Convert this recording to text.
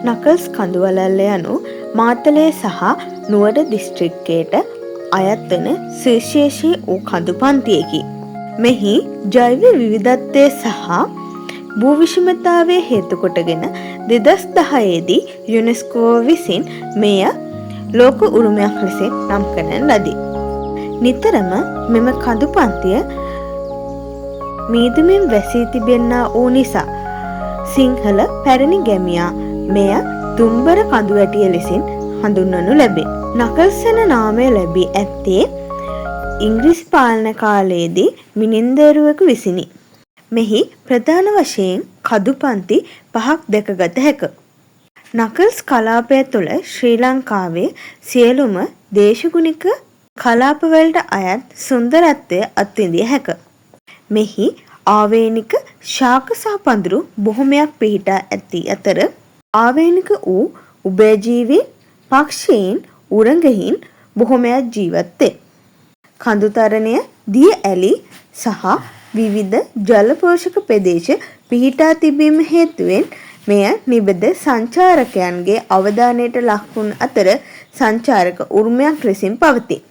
Knuckles කඳුවළල්ල යනු මාතලේ සහ නුවර දිස්ත්‍රික්කයට අයත් වන සුවිශේෂී වූ කඳු පන්තියකි. මෙහි ජෛව විවිධත්වය සහ භූ විෂමතාවය හේතු කොටගෙන 2010 දී යුනෙස්කෝ විසින් මෙය ලෝක උරුමයක් ලෙස නම් කරන ලදී. නිතරම මෙම කඳු පන්තිය මීදුමින් වැසී තිබෙන්නා වූ නිසා සිංහල පැරණි ගැමියා මෙය දුම්බර කඳු වැටිය ලෙසින් හඳුන්වනු ලැබේ. නකල්ස් යන නාමය ලැබී ඇත්තේ ඉංග්‍රීසි පාලන කාලයේදී මිනින්දේරුවෙකු විසිනි. මෙහි ප්‍රධාන වශයෙන් කඳු පන්ති 5ක් දැකගත හැක. නකල්ස් කලාපය තුළ ශ්‍රී ලංකාවේ සියලුම දේශගුණික කලාපවලට අයත් සුන්දරත්වය අත්විඳිය හැක. මෙහි ආවේනික ශාක සහ පඳුරු බොහොමයක් පිහිටා ඇති අතර ආවේනික වූ උභයජීවී පක්ෂීන් උරගයින් බොහොමයක් ජීවත් වේ. කඳුතරණය දිය ඇලි සහ විවිධ ජල පෝෂක ප්‍රදේශ පිහිටා තිබීම හේතුවෙන් මෙය නිබඳ සංචාරකයන්ගේ අවධානයට ලක් වූ අතර සංචාරක උරුමයක් ලෙසින් පවතී.